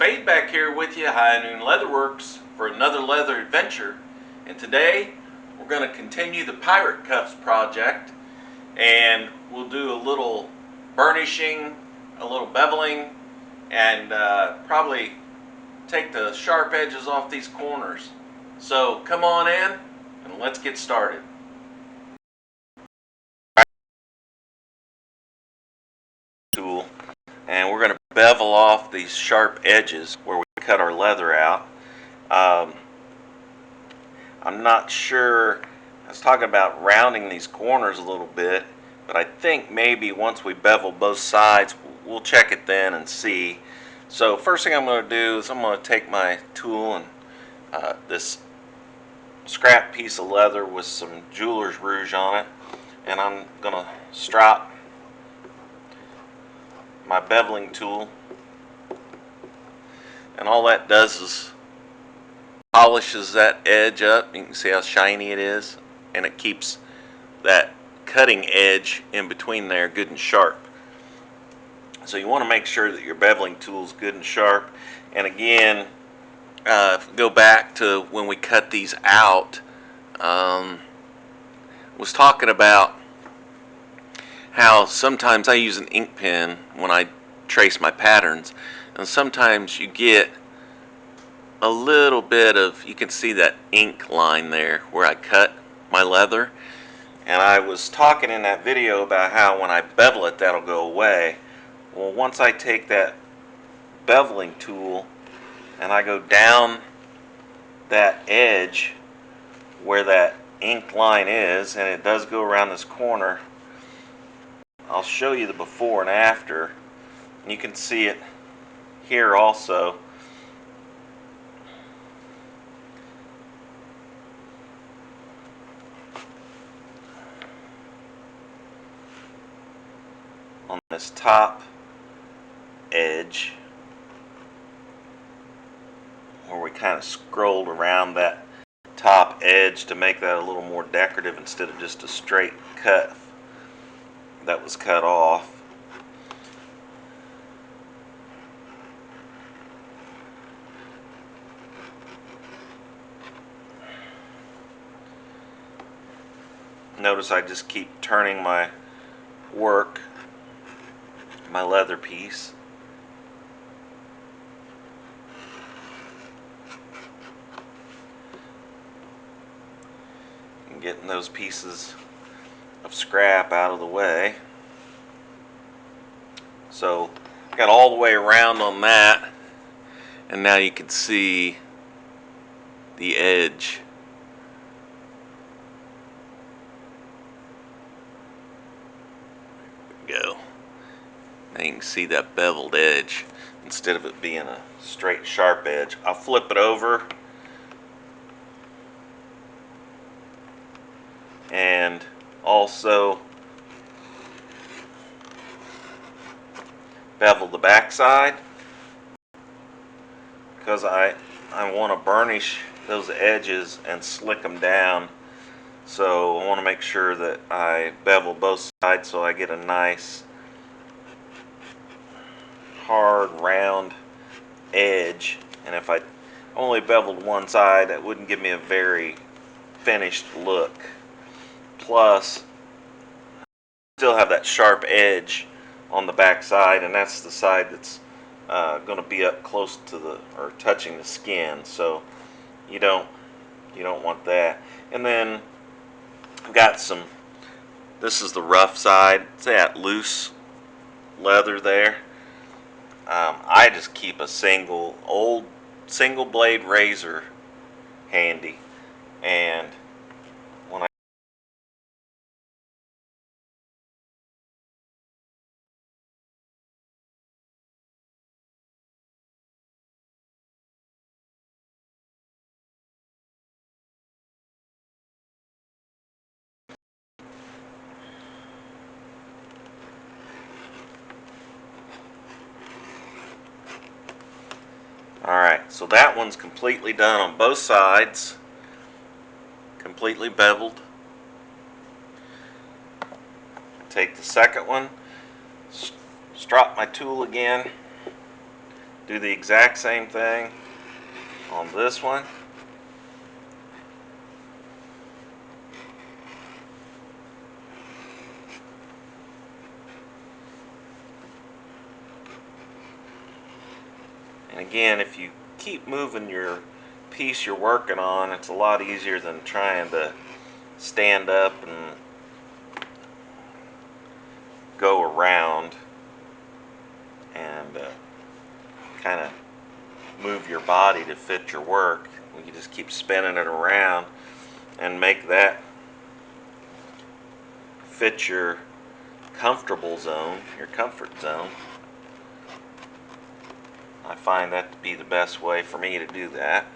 Wade back here with you, High Noon Leatherworks, for another leather adventure. And today we're going to continue the pirate cuffs project, and we'll do a little burnishing, a little beveling, and probably take the sharp edges off these corners. So come on in and let's get started. Tool, and we're going to bevel off these sharp edges where we cut our leather out. I'm not sure, I was talking about rounding these corners a little bit, but I think maybe once we bevel both sides, we'll check it then and see. So first thing I'm going to do is I'm going to take my tool and this scrap piece of leather with some jeweler's rouge on it, and I'm going to strop my beveling tool, and all that does is polishes that edge up. You can see how shiny it is, and it keeps that cutting edge in between there good and sharp. So you want to make sure that your beveling tool is good and sharp. And again, go back to when we cut these out, was talking about how sometimes I use an ink pen when I trace my patterns, and sometimes you get a little bit of, you can see that ink line there where I cut my leather, and I was talking in that video about how when I bevel it, that'll go away. Well, once I take that beveling tool and I go down that edge where that ink line is, and it does go around this corner, I'll show you the before and after. You can see it here also. On this top edge, where we kind of scrolled around that top edge to make that a little more decorative instead of just a straight cut that was cut off. Notice I just keep turning my work, my leather piece. And getting those pieces of scrap out of the way. So got all the way around on that, and now you can see the edge. There we go. Now you can see that beveled edge instead of it being a straight sharp edge. I'll flip it over and also bevel the back side, because I want to burnish those edges and slick them down. So I want to make sure that I bevel both sides so I get a nice hard round edge. And if I only beveled one side, that wouldn't give me a very finished look. Plus, still have that sharp edge on the back side, and that's the side that's going to be up close to the, or touching the skin. So you don't want that. And then I've got some, this is the rough side, it's that loose leather there. I just keep a single blade razor handy, and when Alright, so that one's completely done on both sides, completely beveled. Take the second one, strop my tool again, Do the exact same thing on this one. And again, if you keep moving your piece you're working on, it's a lot easier than trying to stand up and go around and kind of move your body to fit your work. You just keep spinning it around and make that fit your comfortable zone, your comfort zone. I find that to be the best way for me to do that.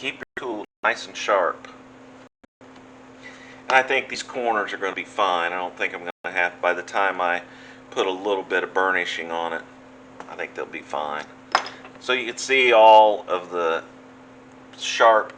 Keep your tool nice and sharp. And I think these corners are going to be fine. I don't think I'm going to have, by the time I put a little bit of burnishing on it, I think they'll be fine. So you can see all of the sharp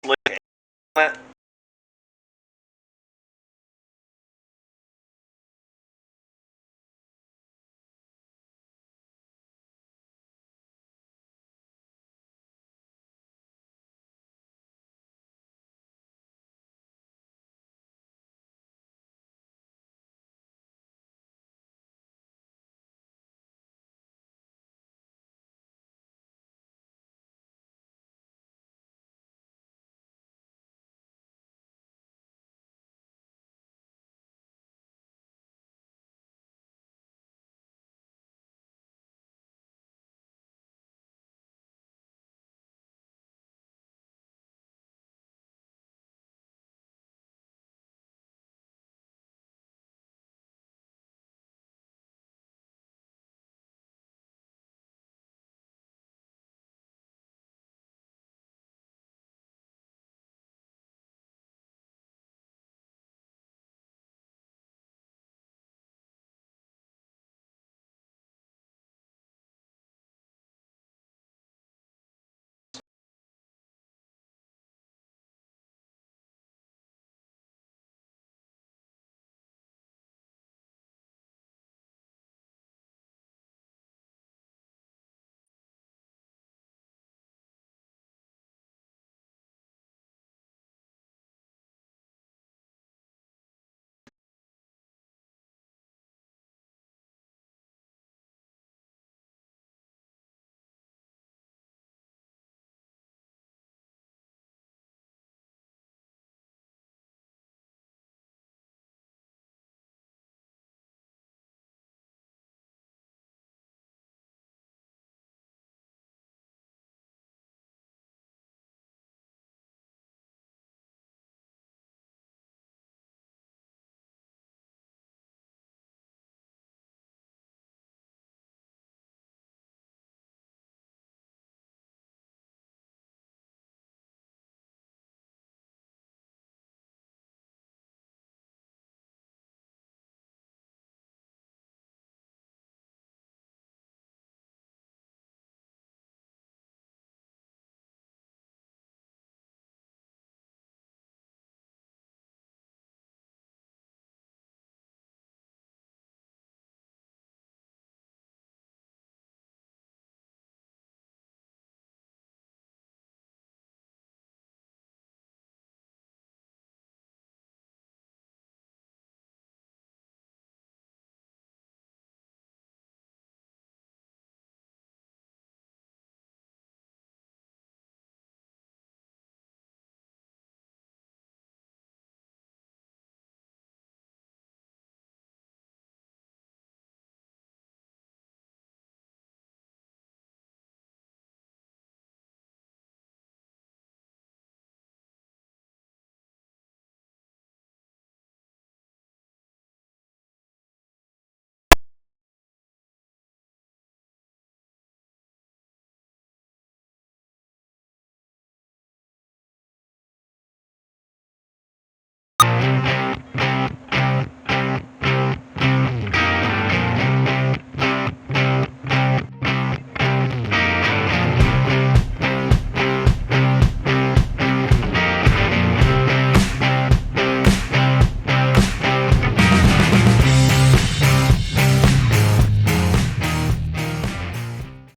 slick.